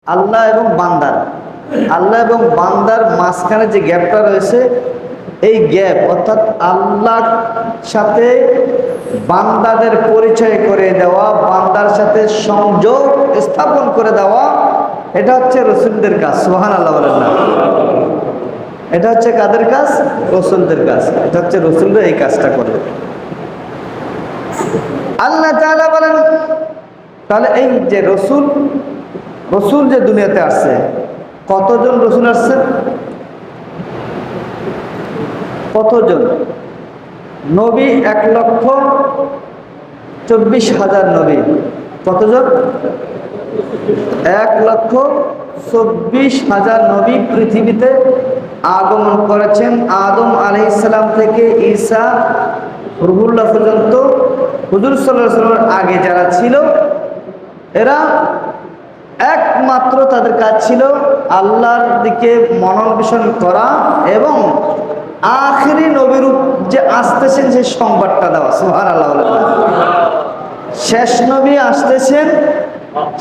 আল্লাহ এবং বান্দার মাঝখানে যে গ্যাপটা রয়েছে, এই গ্যাপ অর্থাৎ আল্লাহর সাথে বান্দাদের পরিচয় করে দেওয়া, বান্দার সাথে সংযোগ স্থাপন করে দেওয়া, এটা হচ্ছে রসুলদের কাজ। সুবহানাল্লাহ বলেন না? এটা হচ্ছে কাদের কাজ? রসুলদের কাজ। এটা হচ্ছে রসুলরা এই কাজটা করে। আল্লাহ তাআলা বলেন, তাহলে এই যে রসুল যে দুনিয়াতে আসছে, কতজন রসুল আসছে? কতজন? নবী 1,24,000 নবী। কতজন? 1,24,000 নবী পৃথিবীতে আগমন করেছেন। আদম আলাইহিস সালাম থেকে ঈসা রুহুল্লাহ পর্যন্ত হুজুর সাল্লাল্লাহু আলাইহি ওয়াসাল্লামের আগে যারা ছিল, এরা একমাত্র তাদের কাজ ছিল আল্লাহর দিকে মনোনিবেশ করা এবং আখেরি নবীর যে আসতেছেন সেই সংবাদটা দেওয়া। সুবহানাল্লাহ বলেন না? শেষ নবী আসতেছেন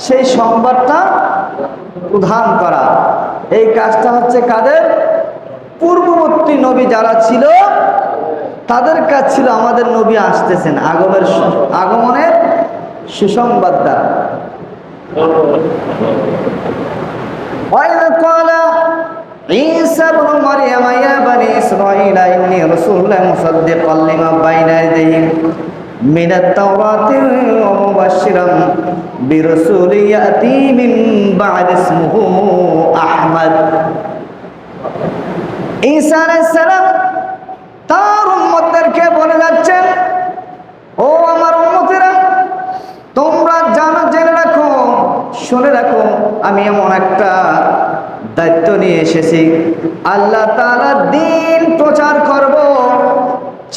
সেই সংবাদটা প্রদান করা। এই কাজটা হচ্ছে কাদের? পূর্ববর্তী নবী যারা ছিল তাদের কাজ ছিল আমাদের নবী আসতেছেন, আগমনের সুসংবাদ দেওয়া। وَإِذْ قَالَ عِيسَى ابْنُ مَرْيَمَ يَا بَنِي إِسْرَائِيلَ إِنِّي رَسُولٌ مُصَدِّقًا لِمَا بَيْنَ يَدَيَّ مِنَ التَّوْرَاةِ وَمُبَشِّرًا بِرَسُولٍ يَأْتِي مِن بَعْدِي اسْمُهُ أَحْمَدُ। ঈসা আলাইহিস সালাম তার উম্মতদেরকে বলে যাচ্ছেন, ও আমার উম্মতেরা, তোমরা জেনে রাখো, শুনে রাখো, আমি এমন একটা দায়িত্ব নিয়ে এসেছি, আল্লাহ তাআলার দ্বীন প্রচার করব,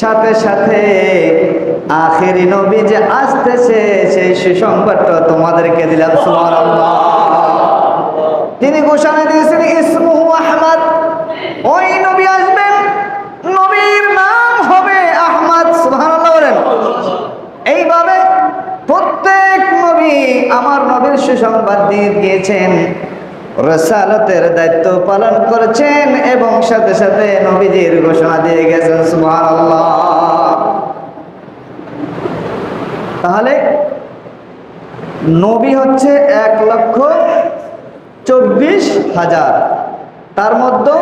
সাথে সাথে আখেরি নবী যে আসতেছে সেই সুসংবাদটা তোমাদেরকে দিলাম। সুবহানাল্লাহ। তিনি ঘোষণা দিয়েছেন ইসমুহু আহমদ, ওই নবী আসবেন, নবীর নাম হবে আহমদ। সুবহানাল্লাহ বলেন। এইভাবে প্রত্যেক নবী আমার নবীর সুসংবাদ দিয়ে গিয়েছেন, রাসালাতের দায়িত্ব পালন করেছেন এবং সাথে সাথে নবীজির ঘোষণা দিয়ে গেছেন। সুবহানাল্লাহ। তাহলে নবী হচ্ছে 1,24,000, তার মধ্যে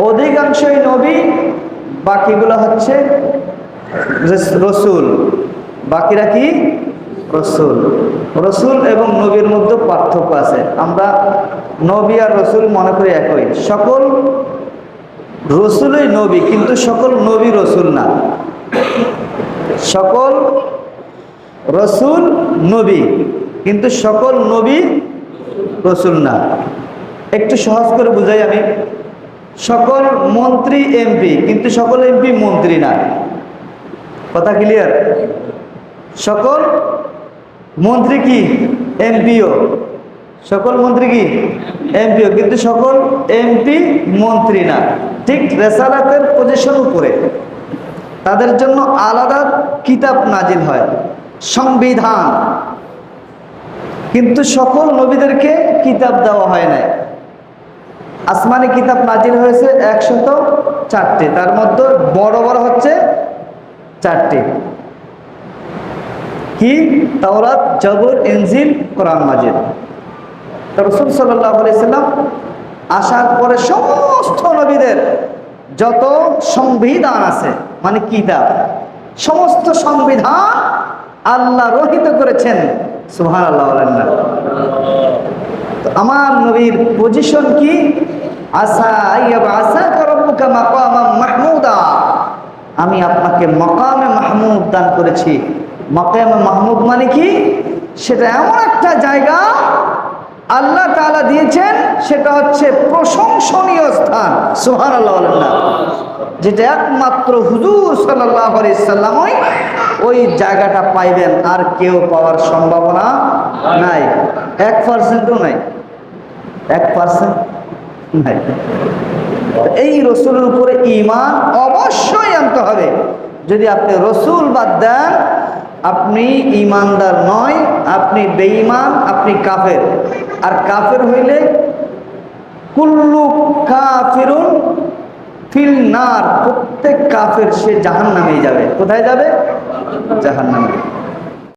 অধিকাংশই নবী, বাকিগুলো হচ্ছে রসুল। বাকিরা কি? রসুল এবং নবীর মধ্যে পার্থক্য আছে। আমরা নবী আর রসুল মনে করি একই। সকল রসুলই নবী, কিন্তু সকল নবী রসুল না। সকল রসুল নবী, কিন্তু সকল নবী রসুল না। একটু সহজ করে বুঝাই আমি। সকল মন্ত্রী এমপি, কিন্তু সকল এমপি মন্ত্রী না। কথা ক্লিয়ার? সকল মন্ত্রী কি? এমপিও। সকল মন্ত্রী কি? এমপিও, কিন্তু সকল এমপি মন্ত্রী না। ঠিক রেসালাতের পজিশন উপরে তাদের জন্য আলাদা কিতাব নাজিল হয়, সংবিধান, কিন্তু সকল নবীদেরকে কিতাব দেওয়া হয় না। আসমানি কিতাব নাজিল হয়েছে 104টি, তার মধ্যে বড় বড় হচ্ছে 4টি। কি? তাওরাত, জবুর, ইনজিল, কোরআন মাজিদ। রাসূল সাল্লাল্লাহু আলাইহি সাল্লাম আসার পরে সমস্ত নবীদের যত সংবিধান আছে, মানে কিতাব, সমস্ত সংবিধান আল্লাহ রহিত করেছেন। সুবহানাল্লাহ বলেন না? তো আমার নবীর পজিশন কি? আসা ইয়াবআসাকা রাব্বুকা মাকামান মাহমুদা, আমি আপনাকে মাকামে মাহমুদ দান করেছি। মাকামে মাহমুদ মানে কি? সেটা এমন একটা জায়গা আল্লাহ তাআলা দিয়েছেন, সেটা হচ্ছে প্রশংসনীয় স্থান। সুবহানাল্লাহ বলেন না? যেটা একমাত্র হুজুর সাল্লাল্লাহু আলাইহি সাল্লামই ওই জায়গাটা পাইবেন, আর কেউ পাওয়ার সম্ভাবনা নাই। 1%ও নাই, 1% নাই। এই রসুলের উপরে ঈমান অবশ্যই আনতে হবে। যদি আপনি রসুল বাদ দেন, আপনি ঈমানদার নয়, আপনি বেঈমান, আপনি কাফের। আর কাফের হইলে কুল্লু কাফিরুন ফিল নার, প্রত্যেক কাফের সে জাহান্নামে যাবে। কোথায় যাবে? জাহান্নামে।